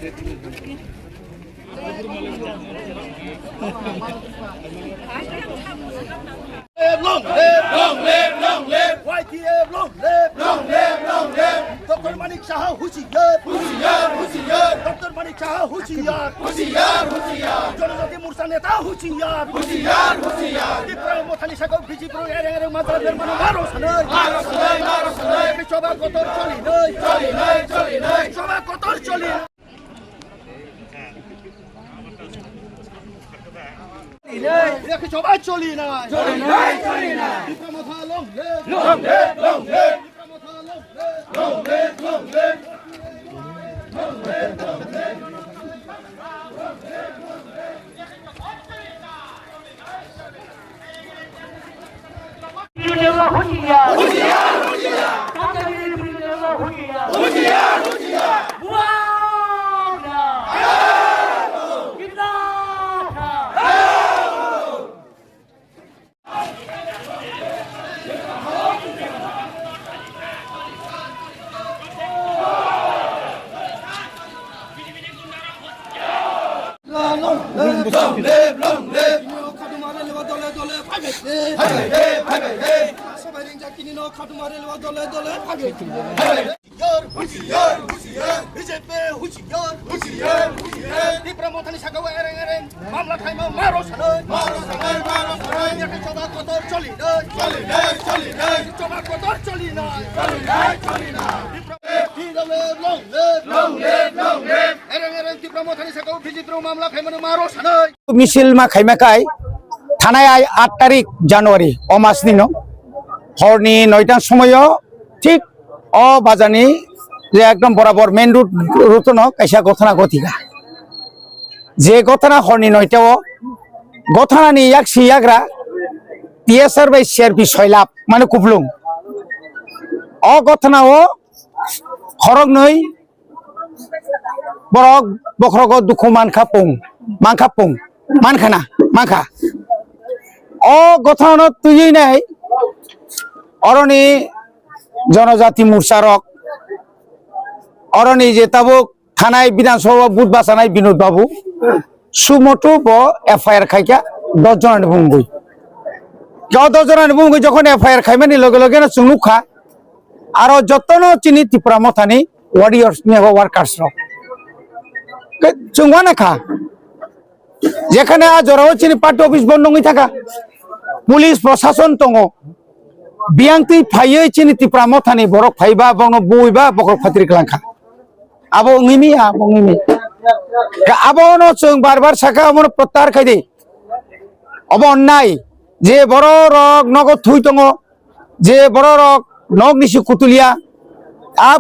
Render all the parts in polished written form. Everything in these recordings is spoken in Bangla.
Long live, long live, long live. YTF, long live, long live, long live. Dr. Manik Shah, Hushiyar, Hushiyar, Hushiyar. Dr. Manik Shah, Hushiyar, Hushiyar, Hushiyar. Jonathan Mursa Neta, Hushiyar, Hushiyar, Hushiyar. Dipra Mothali Shako, Bijipro, Ereng, Matra, Dermano, Maro Sanay, Maro Sanay, Maro Sanay. Bichoba Kotor, Choli, Nay, Choli, Nay, Choli, Nay. Bichoba Kotor, Choli. Bichoba Choli, Nay, Choli, Nay, Choli, Nay. Dipra Motha, long live, long live, long live. Dipra Motha, long live, long live, long live, long live, long live. Hushiyar, Hushiyar, Hushiyar. Hushiyar, Hushiyar. Long live, long live. Khatumare lewa dole dole phage he, phage he. Sabai ringja kinino khatumare lewa dole dole phage he. Hushiyar, Hushiyar. BJP Hushiyar, Hushiyar, Hushiyar. Dipra Mothali Shako, Ereng, Ereng. Mamla Thaima, Maro Sanay, Maro Sanay, Maro Sanay. Yaki Choba Kotor, Choli, Nay, Choli, Nay, Choli, Nay. Choba Kotor, Choli, Nay, Choli, Nay, Choli, Nay. Dipra long live, long live, long live. Ereng, Ereng. Dipra Mothali Shako, Bijipro, Mamla Thaima, Maro Sanay. মিছিল মা খাইমাকাই থানায় 8 তারিখ জানুয়ারি অমাস দিন হরনি 9টার সময় ঠিক বাজানি যে একদম বরাবর মেন রুট কাইসা ঘটনা ঘটিকা যে ঘটনা হরনি 9টাও ঘটনানি ইয়াক সিয়াগ্রা টিএসআর বাই সিআরপি সয়লাপ মানে কুপলুং ঘটনাও হরক নই বরক বখরগ দুখু মানখাপুং মানখানা মানখা ঘটনা তুই নাই অরণি জনজাতি মোর্চারক অরণি যে তাবুক থানায় বিধানসভা বুথ বাসানায় বিনোদ বাবু সুমটো এফআইআর খাইকা 10 জনের বুঙ্গুই 10 জনের বুঙ্গুই যখন এফআইআর খাইমানি লগে লগে না চুনুখা আর যতন চিনি ত্রিপুরা মথানি ওয়ারিয়র্স নিয়ে ওয়ার্কার্স রক চুঙ্গা না খা যেখানে আজরাও চিনি পার্টি অফিস বন্ধ হয়ে থাকা পুলিশ প্রশাসন দङ বিয়াংতি ফাইयै চিনি ত্রিপুরা মথানি বরক ফাইবা বংনো বইবা বকর ফাত্রি ক্লাंखा আবো ngimi আবো ন চং বারবার সাকা আমন প্রত্যাহার খাইদে অব অন্যায় যে বড় রক নগদ থুই দङ যে বড় রক নগ নিসু কুতুলিয়া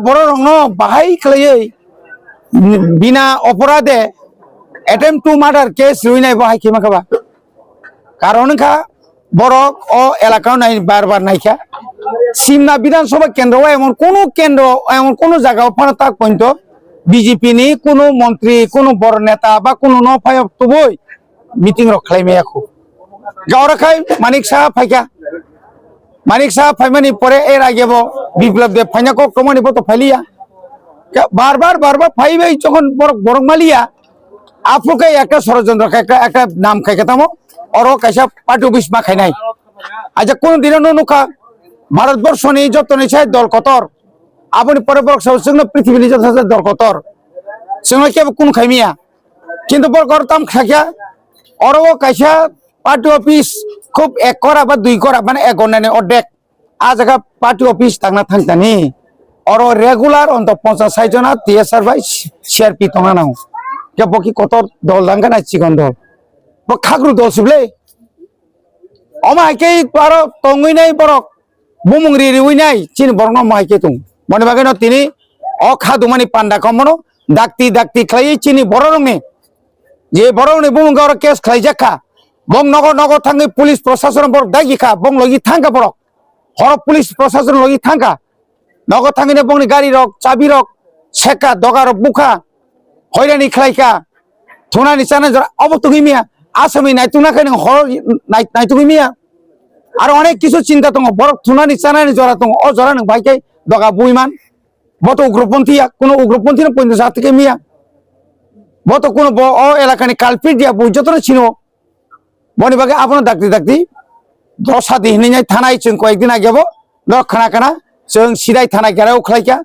বড় রক ন বাহাই খলাই বিনা অপরাধে attempt to murder case রুইনাই বাহাই কিমাকাবা কারণ খা বরক এলাকাও নাই বারবার নাইখা সিমনা বিধানসভা কেন্দ্র এমন কোন জায়গা ফানাতাক পর্যন্ত বিজেপি নি কোন মন্ত্রী কোন বড় নেতা বা কোন নফায়ক তবই মিটিং রখাইমে এখন গাওরাখাই মানিক সাহা ফাইকা মানিক সাহা ফাইমানি পরে এর আগে বিপ্লব দেব ফাইনাক ক্রমণি তো ফাইলিয়া বারবার ফাইবে যখন বরক মালিয়া আপুকে একটা ষড়যন্ত্র একটা নাম খাইকাতামো অর কাইসা পার্টি অফিস মা খাই নাই আচ্ছা কোন দিন নুকা ভারতবর্ষ নিয়ে যত নিছাই দল কতর আপনি পরে পৃথিবী নিজ দল কতর সঙ্গে কে কোন খাইমিয়া কিন্তু বড় করতাম খাইয়া অর কাইসা পার্টি অফিস খুব 1 করা বা 2 করা মানে 1 ঘন্টা অর্ধেক আজ পার্টি অফিস থাকনা থাকতানি অর রেগুলার অন্ত 50-60 জনা টিএসআর বাই সিআরপি তঙা নাও কে বকি কত দল দাঙ্গা না চিকন দল খাগরু দল সুবলে অমাইকে আরো তঙ্গই নাই বরক বুমুংরি রিউই নাই চিন বরং মাইকে তুম মনে বাগে তিনি খাদুমানি পান্ডা কমনো ডাকতি খাই চিনি বড় রঙে যে বড় রঙে বুমুং আর কেস খাই জাখা বং নগর থাঙ্গে পুলিশ প্রশাসন বরক দাগি খা বং লগি থাঙ্গা বরক হর পুলিশ প্রশাসন লগি থাঙ্গা নগর থাঙ্গিনে বংনি গাড়ি রক চাবি রক সেকা দগার বুখা হয়রানি খাইকা থুনানি চানা জরা অবতুগিমিয়া আসামি নাইতুনা খাই হর নাইতুগিমিয়া আর অনেক কিছু চিন্তা দङ বরক থুনানি চানানি জরা দङ জরা নং ভাইকে দগা বুইমান বত উগ্রপন্থী কোন উগ্রপন্থী না পঞ্চায়েত থেকে মিয়া বত কোনো ও এলাকানি কালপিট দিয়া বই যত ছিল বনি বাগে আপনার ডাকতে ডাকতে 10 সাত দিন থানায় जों কয়েকদিন আগে যাবো খানা খানা जों সিদাই থানায় গেরাও খাইকা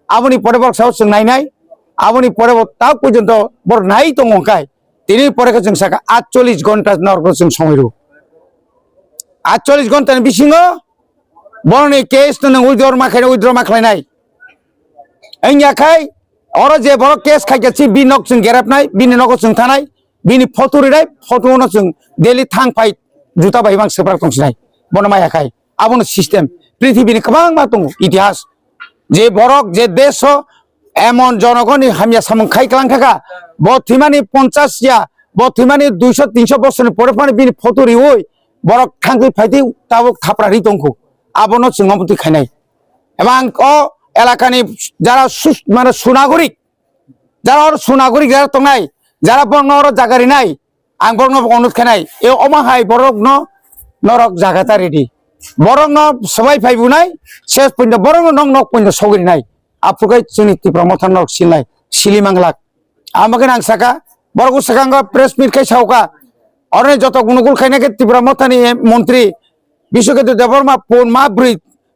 আপনি পরে বক্সাও जों নাইনাই আপনি পরে তাও পর্যন্ত বড় নাই তো মকায় তিনি পরে जों সাকা 48 ঘন্টা নরক जों সময় রো 48 ঘন্টার বিসিङ বরনি কেস নং উইথড্র মাখাইনাই আইনাখাই और जे बर केस खाइगासि बि नक जों गेरेबनाय बिनि नक जों थानाय बिनि फटो रिनाय फटोनो जों डेली थां फाइ जुता बायबां सोब्रा दंसिनाय बन मायाखाय आबनो सिस्टेम पृथ्वीनि गोबां मा दङ इतिहास जे बरक जे देश एमन जनगणनि हामिया सामखाय खालामखागा बथिमानि 50 या बथिमानि 200 300 बছरनि परे परे बिनि फटो रिवय बरक थांखै फाइदि ताबो थाप्रारि दंखौ आबनो जों मबति खायनाय एबां अ এলাকানি যারা মানে সুনাগরিক যারা তংনাই যারা বর্ণর জাগারি নাই আং বর্ণ অনুরোধ খানাই এ অমাহাই বরক নরক জাগাতা রেডি বরং সবাই ফাইবুনাই শেষ পর্যন্ত বরং নং নক পর্যন্ত সগরি নাই আপুকাই जोंनि ত্রিপুরা মথান নরক সিলনাই সিলিমাংলাক আমাকে নাং সাকা বরগ সাকাঙ্গ প্রেস মিট খাই সাউকা অরনে যত গুণগুল খাইনাকে ত্রিপুরা মথানি মন্ত্রী বিশ্বকেতু দেববর্মা পন মা ব্রি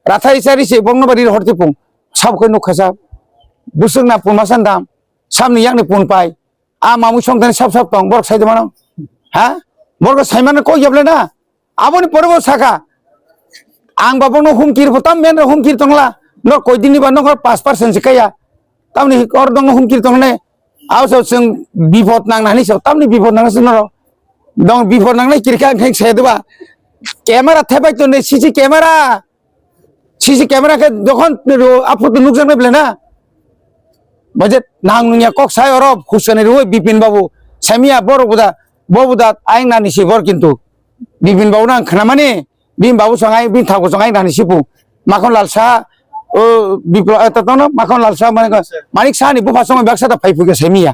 রাথাই সারিছে বর্ণবাড়ির হরতিপুং सबको नुखासा बुसुंना पुनमासान दाम सामनि यांनि पुन पाइ आ मामु संथानि सब दं बरक साइद मानो हा बरक साइमान को याबले ना आबनि परबो साखा आं बाबनो हुमकिर फताम मेन हुमकिर तंगला न कयदिननि बा नगर 5% सिकाया तामनि और दं हुमकिर तंगने आवसो जों बिपद नांनानै सब तामनि बिपद नांनासो न दं बिपद नांनाय किरका खें सेदबा कैमरा थेबाय तो ने सीसी कैमरा के যখন আপু তো নুকসান হইবলে না বাজেট নাং নুয়া কক সাই অর হুসেনের ওই বিপিন বাবু সামিয়া বড়বুদা আইন নানিসি বর কিন্তু বিপিন বাবু না খানা মানে বিন বাবু সঙ্গাই বিন থাকো সঙ্গাই নানিসি পু মাখন লালসা ও বিপ্লব এত না মাখন লালসা মানে মানিক সাহানি বুফা সঙ্গে ব্যবসাটা ফাইফুকে সামিয়া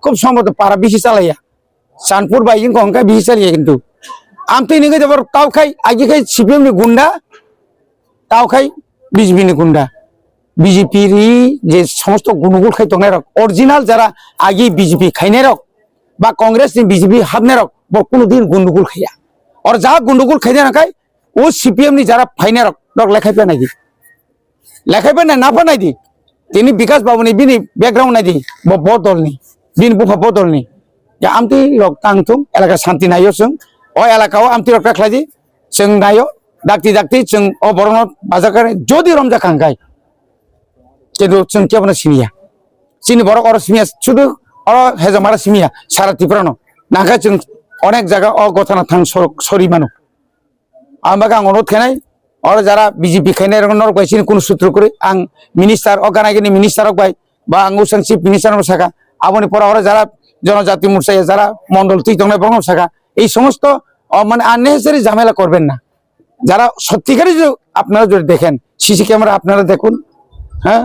খুব সম্ভবত পারা বেশি চালাইয়া চানপুর বাইজিং কঙ্কা বেশি চালিয়ে কিন্তু আমতে নিগে যাবার তাও খাই আগে খাই সিপিএম নি গুন্ডা তাও খাই বিজেপি গুন্ডা বিজেপির যে সমস্ত গুণগুল খাই তংনাই রক অরিজিনাল যারা আগে বিজেপি খাইনাই রক বা কংগ্রেস নি বিজেপি হাবনাই রক কোনদিন গুন্ডগুল খাইয়া আর যা গুন্ডগুল খাইনা নাকাই ও সিপিএম নি যারা ফাইনাই রক রক লেখাইপে নাকি লেখাইপে না ফানাই দি তিনি বিকাশ বাবুনি বিনি ব্যাকগ্রাউন্ড নাই দি বদলনি বিন বুফা বদলনি যে আমতি রক তাংতুং এলাকা শান্তি নাইও जों ও এলাকাও আমতি রক রাখলাই जों नायो डाक्ति जों अबरन बाजार करे जदि रमजा खांगाय किन्तु जों केबन सिमिया चिनि बरक और सिमिया शुधु और हेजामारा सिमिया सारा त्रिपुरानो नागा जों अनेक जायगा अ गथाना थां सरि मानो आमबागा आं अनुरोध खानाय और যারা বিজেপি খাইনাय रनर बायसिन कोन सूत्र करे आं मिनिस्टार अगानागिनि मिनिस्टार बाय बा आं उसां चिफ मिनिस्टार साका आबनि परा और যারা জনজাতি মোর্চায় যারা মন্ডল তুই তংনাय बरन साका এই সমস্ত মানে আননেসেসারি ঝামেলা করবেন না যারা সত্যিকারই আপনারা যদি দেখেন সিসি ক্যামেরা আপনারা দেখুন হ্যাঁ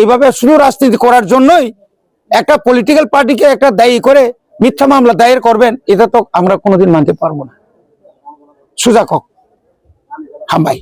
এইভাবে শুধু রাজনীতি করার জন্যই একটা পলিটিক্যাল পার্টিকে একটা দায়ী করে মিথ্যা মামলা দায়ের করবেন এটা তো আমরা কোনোদিন মানতে পারবো না সুজা কক হামবাই।